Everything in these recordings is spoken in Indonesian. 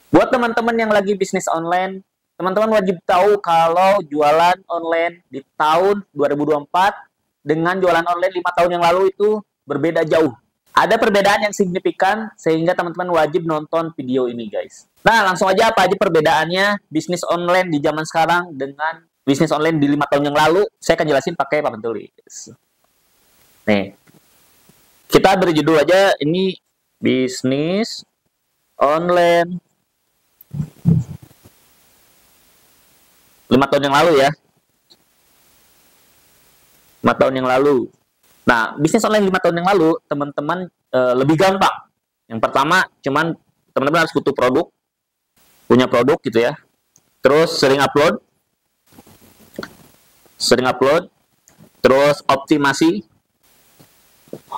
Buat teman-teman yang lagi bisnis online, teman-teman wajib tahu kalau jualan online di tahun 2024 dengan jualan online 5 tahun yang lalu itu berbeda jauh. Ada perbedaan yang signifikan sehingga teman-teman wajib nonton video ini, guys. Nah, langsung aja apa aja perbedaannya bisnis online di zaman sekarang dengan bisnis online di 5 tahun yang lalu. Saya akan jelasin pakai papan tulis. Nih, kita beri judul aja ini bisnis online 5 tahun yang lalu ya. 5 tahun yang lalu. Nah, bisnis online 5 tahun yang lalu, teman-teman lebih gampang. Yang pertama, cuman teman-teman harus butuh produk, punya produk gitu ya. Terus sering upload, terus optimasi.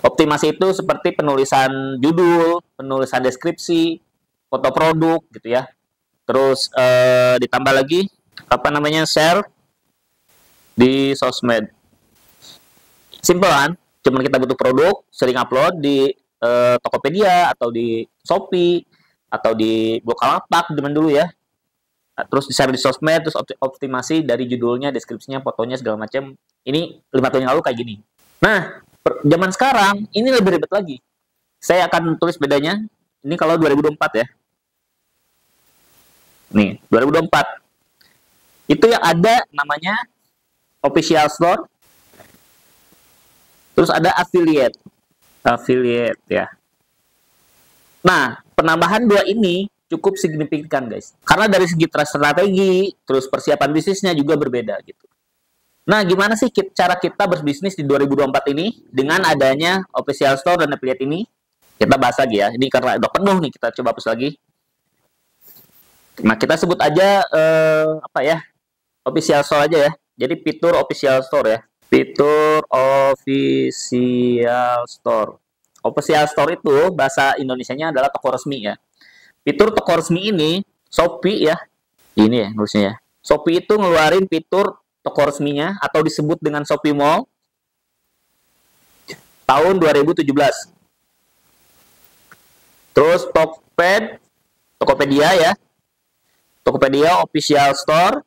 Optimasi itu seperti penulisan judul, penulisan deskripsi, foto produk gitu ya. Terus ditambah lagi apa namanya share di sosmed. Simple kan? Cuman kita butuh produk, sering upload di Tokopedia atau di Shopee atau di Bukalapak zaman dulu ya. Nah, terus di-share di sosmed, terus optimasi dari judulnya, deskripsinya, fotonya segala macam. Ini 5 tahun yang lalu kayak gini. Nah, zaman sekarang ini lebih ribet lagi. Saya akan tulis bedanya. Ini kalau 2024 ya. Nih, 2024. Itu yang ada namanya official store. Terus ada affiliate. Affiliate ya. Nah, penambahan dua ini cukup signifikan, guys. Karena dari segi strategi, terus persiapan bisnisnya juga berbeda gitu. Nah, gimana sih cara kita berbisnis di 2024 ini dengan adanya official store dan affiliate ini? Kita bahas lagi ya. Ini karena udah penuh nih, kita coba hapus lagi. Nah, kita sebut aja apa ya? Official store aja ya. Jadi fitur official store ya. Fitur official store. Official store itu bahasa Indonesianya adalah toko resmi ya. Fitur toko resmi ini Shopee ya. Ini ya nulisnya ya. Shopee itu ngeluarin fitur toko resminya atau disebut dengan Shopee Mall tahun 2017. Terus Tokopedia ya. Tokopedia official store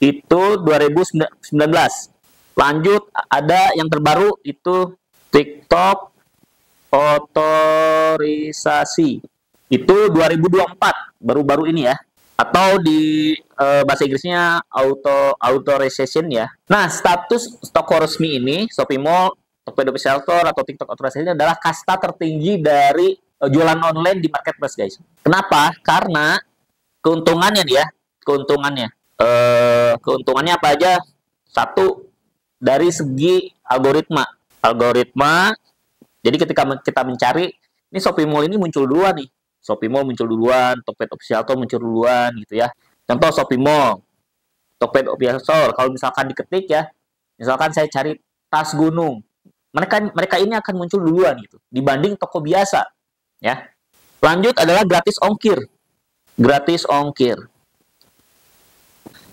itu 2019. Lanjut ada yang terbaru itu TikTok otorisasi. Itu 2024, baru-baru ini ya. Atau di bahasa Inggrisnya authorization ya. Nah, status toko resmi ini Shopee Mall, Tokopedia Official Store atau TikTok authorization adalah kasta tertinggi dari jualan online di marketplace, guys. Kenapa? Karena keuntungannya nih ya, keuntungannya apa aja? Satu, dari segi algoritma. Jadi ketika kita mencari, ini Shopee Mall ini muncul duluan nih. Shopee Mall muncul duluan, Tokopedia Official Store muncul duluan gitu ya. Contoh Shopee Mall, Tokopedia Official Store. Kalau misalkan diketik ya, misalkan saya cari tas gunung, mereka ini akan muncul duluan gitu dibanding toko biasa ya. Lanjut adalah gratis ongkir. Gratis ongkir.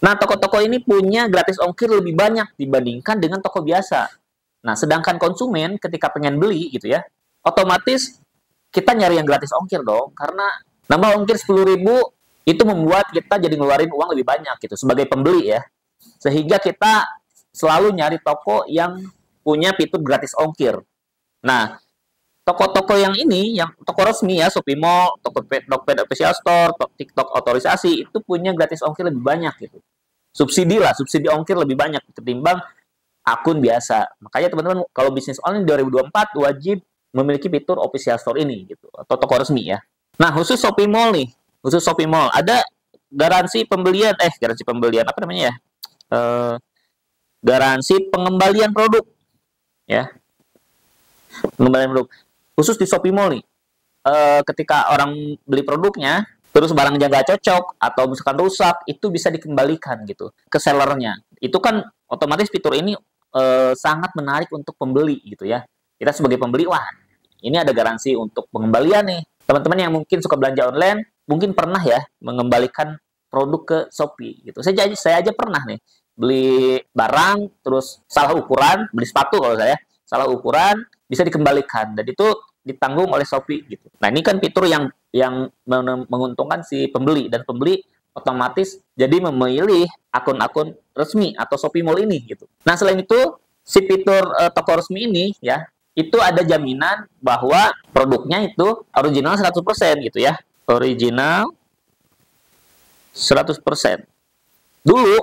Nah, toko-toko ini punya gratis ongkir lebih banyak dibandingkan dengan toko biasa. Nah, sedangkan konsumen ketika pengen beli gitu ya, otomatis kita nyari yang gratis ongkir dong, karena nambah ongkir 10.000 itu membuat kita jadi ngeluarin uang lebih banyak gitu sebagai pembeli ya. Sehingga kita selalu nyari toko yang punya fitur gratis ongkir. Nah, toko-toko yang ini, yang toko resmi ya, Shopee Mall, Tokopedia Official Store, TikTok otorisasi, itu punya gratis ongkir lebih banyak gitu. Subsidi ongkir lebih banyak ketimbang akun biasa. Makanya teman-teman kalau bisnis online 2024 wajib memiliki fitur official store ini gitu atau toko resmi ya. Nah, khusus Shopee Mall nih, khusus Shopee Mall ada garansi pembelian apa namanya ya? Garansi pengembalian produk ya. Pengembalian produk. Khusus di Shopee Mall nih. Ketika orang beli produknya terus barangnya nggak cocok atau misalkan rusak, itu bisa dikembalikan gitu ke sellernya. Itu kan otomatis fitur ini sangat menarik untuk pembeli gitu ya. Kita sebagai pembeli, wah ini ada garansi untuk pengembalian nih. Teman-teman yang mungkin suka belanja online, mungkin pernah ya mengembalikan produk ke Shopee gitu. Saya aja pernah nih beli barang terus salah ukuran, beli sepatu kalau saya salah ukuran bisa dikembalikan, dan itu ditanggung oleh Shopee gitu. Nah, ini kan fitur yang menguntungkan si pembeli, dan pembeli otomatis jadi memilih akun-akun resmi atau Shopee Mall ini gitu. Nah, selain itu si fitur toko resmi ini ya, itu ada jaminan bahwa produknya itu original 100% gitu ya. Original 100%. Dulu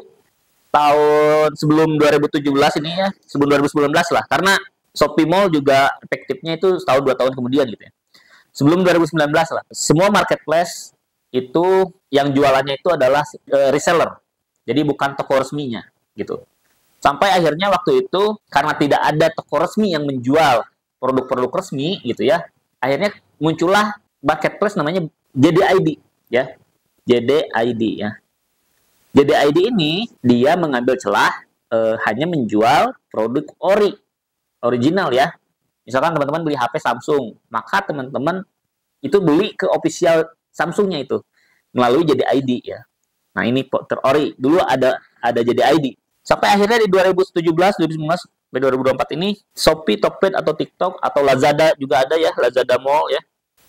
tahun sebelum 2017 ini ya, sebelum 2019 lah, karena Shopee Mall juga efektifnya itu setahun 2 tahun kemudian gitu ya. Sebelum 2019 lah, semua marketplace itu yang jualannya itu adalah reseller, jadi bukan toko resminya gitu. Sampai akhirnya waktu itu karena tidak ada toko resmi yang menjual produk-produk resmi gitu ya, akhirnya muncullah marketplace namanya JDID ya, JDID ya. JDID ini dia mengambil celah hanya menjual produk original ya. Misalkan teman-teman beli HP Samsung, maka teman-teman itu beli ke official Samsungnya itu melalui JDID ya. Nah, ini terori. Dulu ada JDID. Sampai akhirnya di 2017, 2019, sampai 2024 ini Shopee, Tokped atau TikTok atau Lazada juga ada ya, Lazada Mall ya.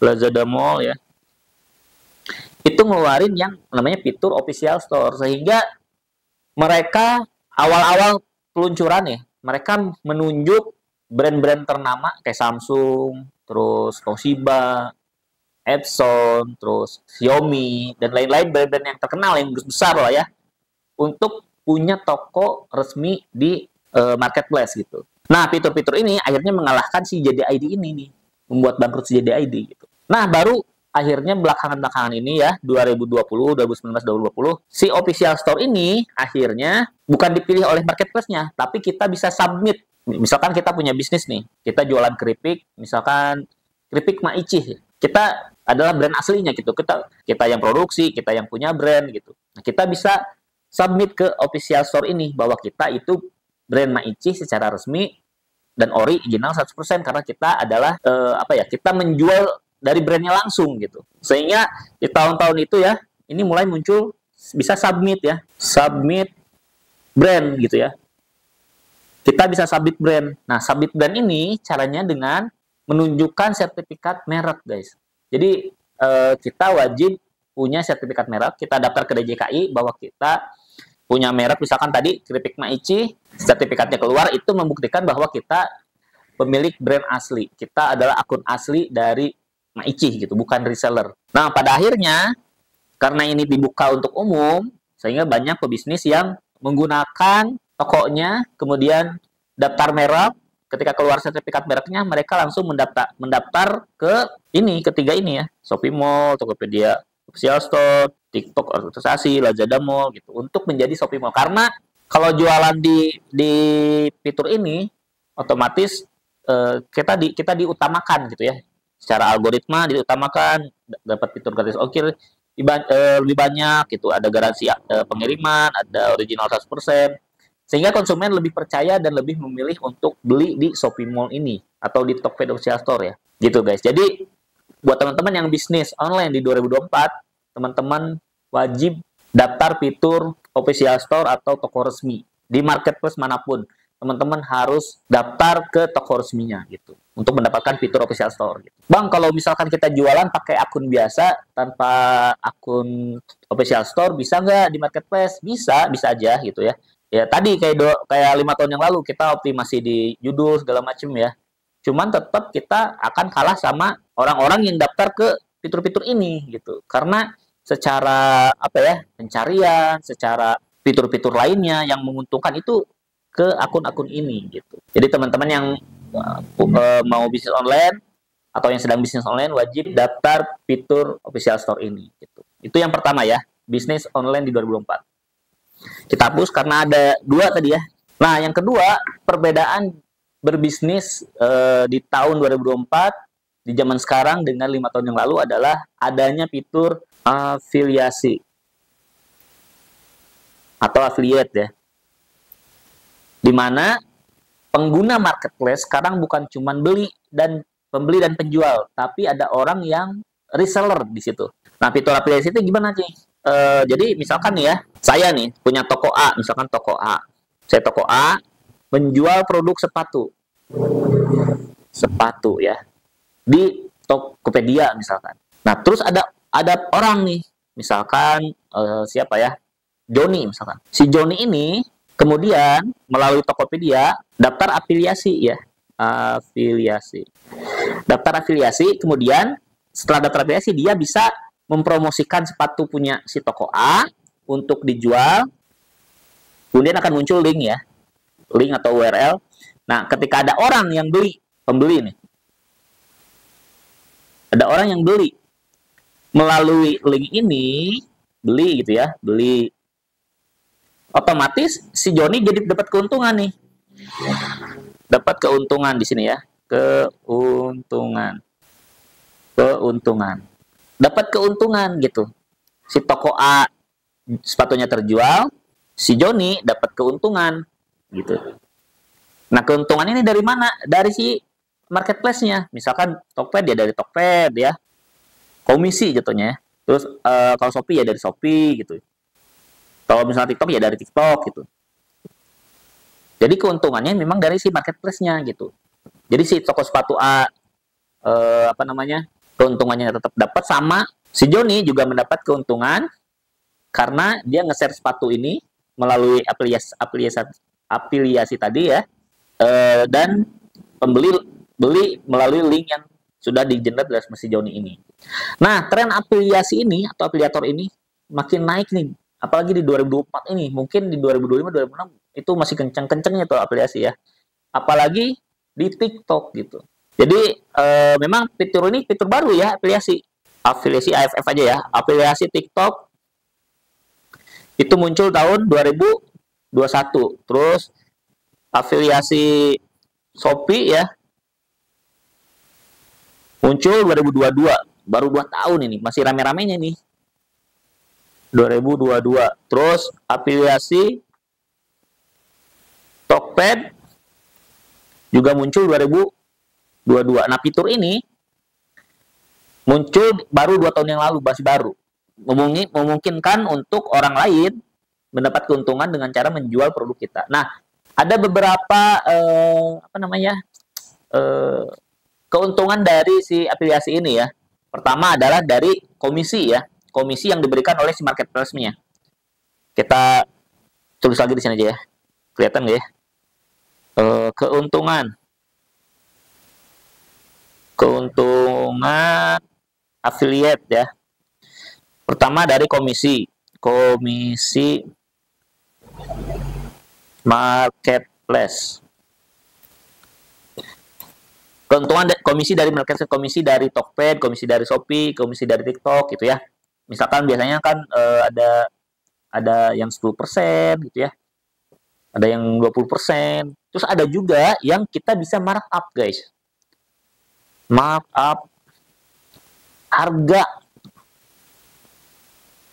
Lazada Mall ya. Itu ngeluarin yang namanya fitur official store, sehingga mereka awal-awal peluncuran ya, mereka menunjuk brand-brand ternama kayak Samsung, terus Toshiba, Epson, terus Xiaomi, dan lain-lain brand-brand yang terkenal, yang besar lah ya, untuk punya toko resmi di marketplace gitu. Nah, fitur-fitur ini akhirnya mengalahkan si JDID ini nih, membuat bangkrut si JDID gitu. Nah, baru akhirnya belakangan ini ya, 2020, 2019, 2020, si official store ini akhirnya bukan dipilih oleh marketplace-nya, tapi kita bisa submit. Misalkan kita punya bisnis nih, kita jualan keripik, misalkan keripik Maici. Kita adalah brand aslinya gitu. Kita yang produksi, kita yang punya brand gitu. Nah, kita bisa submit ke official store ini bahwa kita itu brand Maici secara resmi dan original 100% karena kita adalah kita menjual dari brandnya langsung gitu. Sehingga di tahun-tahun itu ya, ini mulai muncul bisa submit ya, submit brand gitu ya. Kita bisa submit brand. Nah, submit brand ini caranya dengan menunjukkan sertifikat merek, guys. Jadi kita wajib punya sertifikat merek. Kita daftar ke DJKI bahwa kita punya merek, misalkan tadi keripik Maici, sertifikatnya keluar, itu membuktikan bahwa kita pemilik brand asli. Kita adalah akun asli dari Maici gitu, bukan reseller. Nah, pada akhirnya karena ini dibuka untuk umum, sehingga banyak pebisnis yang menggunakan tokonya, kemudian daftar merek. Ketika keluar sertifikat mereknya, mereka langsung mendaftar ke ketiga ini ya, Shopee Mall, Tokopedia Official Store, TikTok organisasi, Lazada Mall gitu, untuk menjadi Shopee Mall. Karena kalau jualan di fitur ini, otomatis kita diutamakan gitu ya. Secara algoritma diutamakan, dapat fitur gratis ongkir lebih banyak gitu, ada garansi pengiriman, ada original 100%, sehingga konsumen lebih percaya dan lebih memilih untuk beli di Shopee Mall ini atau di Tokped Official Store ya. Gitu guys. Jadi buat teman-teman yang bisnis online di 2024, teman-teman wajib daftar fitur Official Store atau toko resmi di marketplace manapun. Teman-teman harus daftar ke toko resminya gitu untuk mendapatkan fitur Official Store gitu. Bang, kalau misalkan kita jualan pakai akun biasa tanpa akun Official Store, bisa nggak di marketplace? Bisa aja gitu ya. Ya tadi kayak 5 tahun yang lalu kita optimasi di judul segala macam ya. Cuman tetap kita akan kalah sama orang-orang yang daftar ke fitur-fitur ini gitu. Karena secara pencarian, secara fitur-fitur lainnya yang menguntungkan itu ke akun-akun ini gitu. Jadi teman-teman yang mau bisnis online atau yang sedang bisnis online wajib daftar fitur Official Store ini gitu. Itu yang pertama ya, bisnis online di 2024. Kita hapus karena ada 2 tadi ya. Nah, yang kedua, perbedaan berbisnis di tahun 2024 di zaman sekarang dengan 5 tahun yang lalu adalah adanya fitur afiliasi atau affiliate ya. Di mana pengguna marketplace sekarang bukan cuma pembeli dan penjual, tapi ada orang yang reseller di situ. Nah, fitur afiliasi itu gimana sih? Jadi misalkan nih ya, saya nih punya toko A, misalkan toko A. Saya toko A menjual produk sepatu ya. di Tokopedia misalkan. Nah, terus ada orang nih, misalkan siapa ya? Joni misalkan. Si Joni ini kemudian melalui Tokopedia daftar afiliasi ya. Afiliasi. Daftar afiliasi, kemudian setelah daftar afiliasi dia bisa mempromosikan sepatu punya si toko A untuk dijual. Kemudian akan muncul link ya. Link atau URL. Nah, ketika ada orang yang pembeli nih. Ada orang yang beli melalui link ini, beli gitu ya, beli. Otomatis si Joni jadi dapat keuntungan nih. Dapat keuntungan di sini ya. Keuntungan. Dapat keuntungan gitu. Si toko A sepatunya terjual, si Joni dapat keuntungan gitu. Nah, keuntungan ini dari mana? Dari si marketplace-nya. Misalkan Tokped ya dari Tokped ya. Komisi jatuhnya ya. Terus kalau Shopee ya dari Shopee gitu. Kalau misalnya TikTok ya dari TikTok gitu. Jadi keuntungannya memang dari si marketplace-nya gitu. Jadi si toko sepatu A keuntungannya tetap dapat, sama si Joni juga mendapat keuntungan karena dia nge-share sepatu ini melalui afiliasi tadi ya. Dan pembeli beli melalui link yang sudah di-generate dari si Joni ini. Nah, tren afiliasi ini atau afiliator ini makin naik nih. Apalagi di 2024 ini, mungkin di 2025, 2026 itu masih kenceng-kencengnya tuh afiliasi ya. Apalagi di TikTok gitu. Jadi memang fitur ini fitur baru ya, afiliasi AFF aja ya. Afiliasi TikTok itu muncul tahun 2021. Terus afiliasi Shopee ya muncul 2022. Baru 2 tahun ini, masih rame-ramenya nih. 2022. Terus afiliasi Tokped juga muncul 2022. Nah, fitur ini muncul baru 2 tahun yang lalu, masih baru. Memungkinkan untuk orang lain mendapat keuntungan dengan cara menjual produk kita. Nah, ada beberapa keuntungan dari si afiliasi ini ya. Pertama adalah dari komisi ya. Komisi yang diberikan oleh si marketplace-nya. Kita tulis lagi di sini aja ya. Kelihatan nggak ya? Keuntungan affiliate ya. Pertama dari komisi marketplace. Keuntungan komisi dari marketplace, komisi dari Tokped, komisi dari Shopee, komisi dari TikTok gitu ya. Misalkan biasanya kan ada yang 10% gitu ya. Ada yang 20%. Terus ada juga yang kita bisa markup, guys. Markup harga.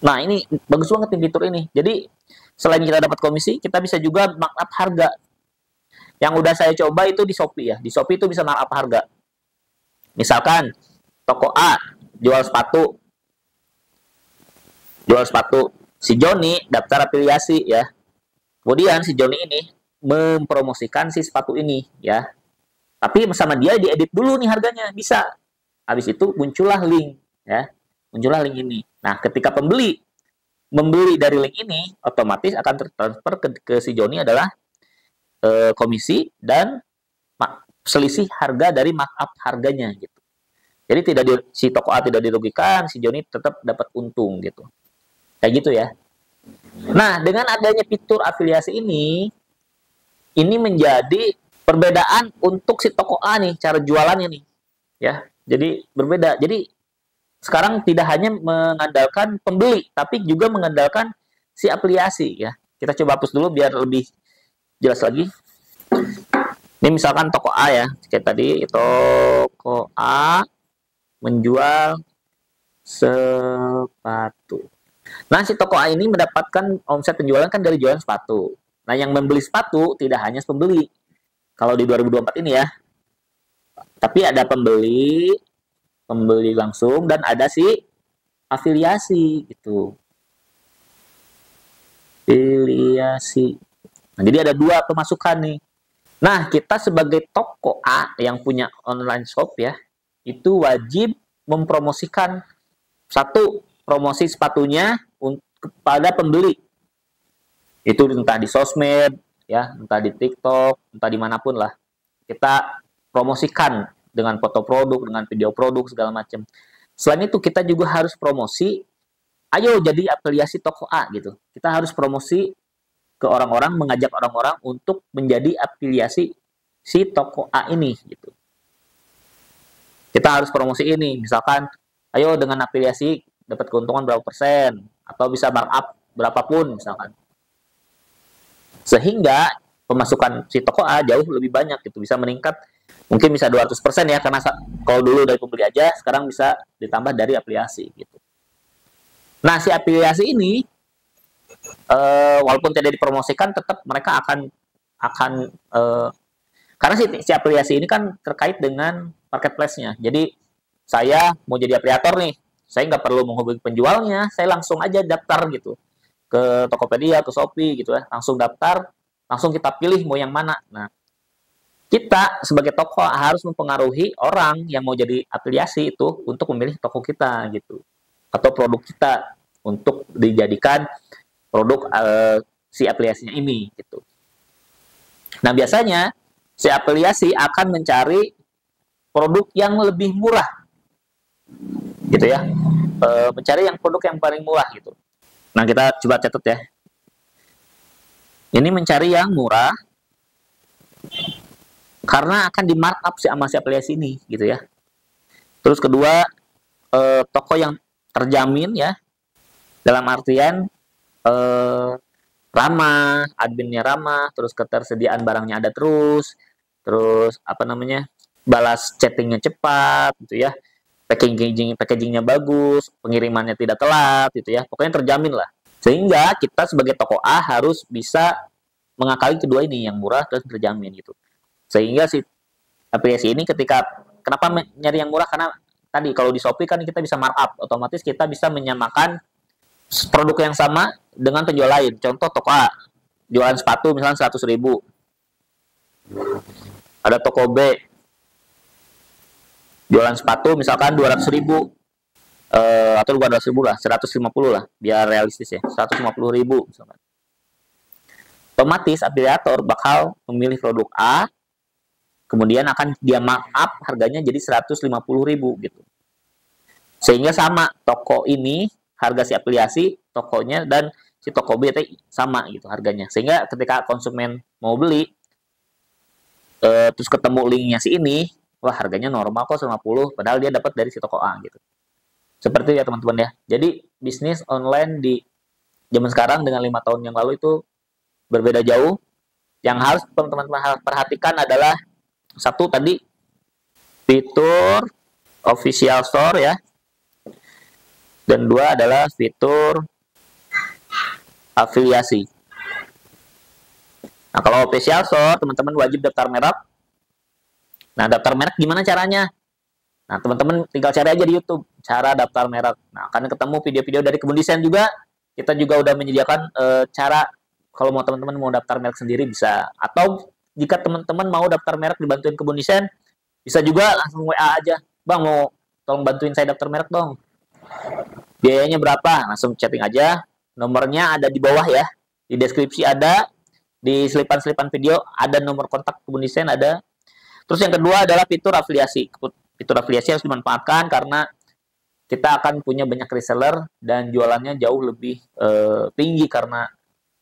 Nah, ini bagus banget nih fitur ini. Jadi, selain kita dapat komisi, kita bisa juga markup harga. Yang udah saya coba itu di Shopee ya. Di Shopee itu bisa markup harga. Misalkan, toko A jual sepatu. Si Joni daftar afiliasi ya. Kemudian si Joni ini mempromosikan si sepatu ini ya. Tapi sama dia diedit dulu nih harganya, bisa. Habis itu muncullah link ya. Muncullah link ini. Nah, ketika pembeli membeli dari link ini, otomatis akan tertransfer ke si Joni adalah komisi dan selisih harga dari markup harganya gitu. Jadi si toko A tidak dirugikan, si Joni tetap dapat untung gitu. Kayak gitu ya. Nah, dengan adanya fitur afiliasi ini menjadi perbedaan untuk si toko A nih, cara jualannya nih. Ya, jadi berbeda. Jadi sekarang tidak hanya mengandalkan pembeli, tapi juga mengandalkan si afiliasi ya. Kita coba hapus dulu biar lebih jelas lagi. Ini misalkan toko A ya, kayak tadi toko A menjual sepatu. Nah, si toko A ini mendapatkan omset penjualan kan dari jualan sepatu. Nah, yang membeli sepatu tidak hanya pembeli. Kalau di 2024 ini ya. Tapi ada pembeli langsung, dan ada si afiliasi gitu. Afiliasi. Nah, jadi ada 2 pemasukan nih. Nah, kita sebagai toko A yang punya online shop ya, itu wajib mempromosikan satu promosi sepatunya kepada pembeli. Itu entah di sosmed, ya, entah di TikTok, entah dimanapun lah. Kita promosikan dengan foto produk, dengan video produk, segala macam. Selain itu, kita juga harus promosi, ayo jadi afiliasi toko A gitu. Kita harus promosi ke orang-orang, mengajak orang-orang untuk menjadi afiliasi si toko A ini gitu. Kita harus promosi ini, misalkan, ayo dengan afiliasi dapat keuntungan berapa persen, atau bisa markup berapapun misalkan. Sehingga pemasukan si toko A jauh lebih banyak gitu, bisa meningkat mungkin bisa 200% ya, karena kalau dulu dari pembeli aja, sekarang bisa ditambah dari afiliasi gitu. Nah, si afiliasi ini walaupun tidak dipromosikan, tetap mereka akan karena si afiliasi ini kan terkait dengan marketplace-nya. Jadi saya mau jadi afiliator nih, saya nggak perlu menghubungi penjualnya, saya langsung aja daftar gitu ke Tokopedia, ke Shopee gitu ya, langsung daftar, langsung kita pilih mau yang mana. Nah, kita sebagai toko harus mempengaruhi orang yang mau jadi afiliasi itu untuk memilih toko kita gitu, atau produk kita untuk dijadikan produk si afiliasinya ini gitu. Nah, biasanya si afiliasi akan mencari produk yang lebih murah gitu ya, mencari yang produk yang paling murah gitu. Nah, kita coba catat ya. Ini mencari yang murah karena akan di markup sama si afiliasi ini gitu ya. Terus kedua, toko yang terjamin ya, dalam artian ramah, adminnya ramah, terus ketersediaan barangnya ada terus apa namanya, balas chattingnya cepat gitu ya, packagingnya bagus, pengirimannya tidak telat gitu ya, pokoknya terjamin lah. Sehingga kita sebagai toko A harus bisa mengakali kedua ini, yang murah dan terjamin gitu. Sehingga si afiliasi ini kenapa nyari yang murah, karena tadi kalau di Shopee kan kita bisa markup, otomatis kita bisa menyamakan produk yang sama dengan penjual lain. Contoh toko A jualan sepatu misalnya 100.000, ada toko B jualan sepatu misalkan 200.000, atau 200.000 lah, 150 lah, biar realistis ya, 150.000 misalkan. Otomatis afiliator bakal memilih produk A, kemudian akan dia markup harganya jadi 150.000 gitu. Sehingga sama, toko ini harga si afiliasi tokonya dan si toko B sama gitu harganya. Sehingga ketika konsumen mau beli, terus ketemu linknya si ini, wah harganya normal kok 150, padahal dia dapat dari si toko A gitu. Seperti itu ya teman-teman ya. Jadi bisnis online di zaman sekarang dengan 5 tahun yang lalu itu berbeda jauh. Yang harus teman-teman perhatikan adalah satu tadi, fitur official store ya. Dan dua adalah fitur afiliasi. Nah, kalau official store, teman-teman wajib daftar merek. Nah, daftar merek gimana caranya? Nah, teman-teman tinggal cari aja di YouTube cara daftar merek. Nah, akan ketemu video-video dari Kebun Desain juga. Kita juga udah menyediakan cara kalau mau teman-teman mau daftar merek sendiri bisa. Atau jika teman-teman mau daftar merek dibantuin Kebun Desain, bisa juga langsung WA aja. Bang, mau tolong bantuin saya daftar merek dong. Biayanya berapa? Langsung chatting aja. Nomornya ada di bawah ya. Di deskripsi ada. Di selipan-selipan video ada nomor kontak Kebun Desain ada. Terus yang kedua adalah fitur afiliasi. Fitur afiliasi harus dimanfaatkan karena kita akan punya banyak reseller dan jualannya jauh lebih tinggi karena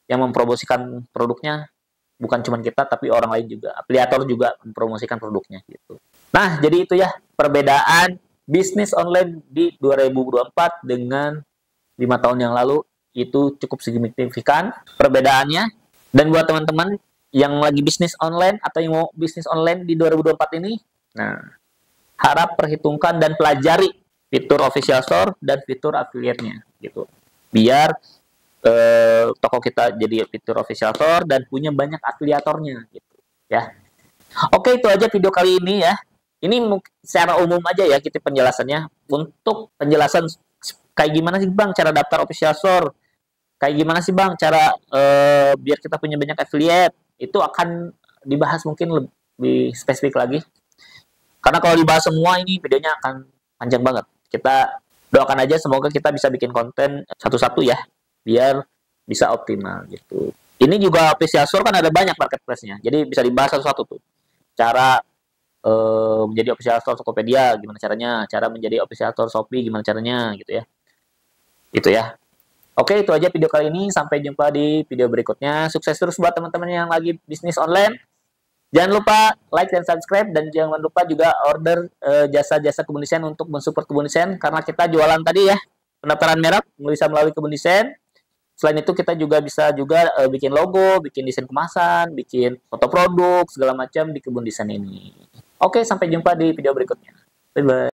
yang mempromosikan produknya bukan cuma kita tapi orang lain juga. Afiliator juga mempromosikan produknya gitu. Nah, jadi itu ya perbedaan bisnis online di 2024 dengan 5 tahun yang lalu. Itu cukup signifikan perbedaannya. Dan buat teman-teman yang lagi bisnis online atau yang mau bisnis online di 2024 ini, nah, harap perhitungkan dan pelajari fitur official store dan fitur affiliate-nya gitu. Biar toko kita jadi fitur official store dan punya banyak afiliatornya gitu ya. Oke, itu aja video kali ini ya. Ini secara umum aja ya kita penjelasannya. Untuk penjelasan kayak gimana sih Bang cara daftar official store? Kayak gimana sih Bang cara biar kita punya banyak affiliate? Itu akan dibahas mungkin lebih spesifik lagi. Karena kalau dibahas semua ini videonya akan panjang banget. Kita doakan aja semoga kita bisa bikin konten satu-satu ya, biar bisa optimal gitu. Ini juga official store kan ada banyak marketplace-nya. Jadi bisa dibahas satu-satu tuh. Cara menjadi official store Tokopedia gimana caranya, cara menjadi official store Shopee gimana caranya gitu ya. Itu ya. Oke, itu aja video kali ini. Sampai jumpa di video berikutnya. Sukses terus buat teman-teman yang lagi bisnis online. Jangan lupa like dan subscribe, dan jangan lupa juga order jasa-jasa Kebun Desain untuk mensupport Kebun Desain, karena kita jualan tadi ya, pendaftaran merek bisa melalui Kebun Desain. Selain itu kita juga bisa bikin logo, bikin desain kemasan, bikin foto produk, segala macam di Kebun Desain ini. Oke, sampai jumpa di video berikutnya. Bye-bye.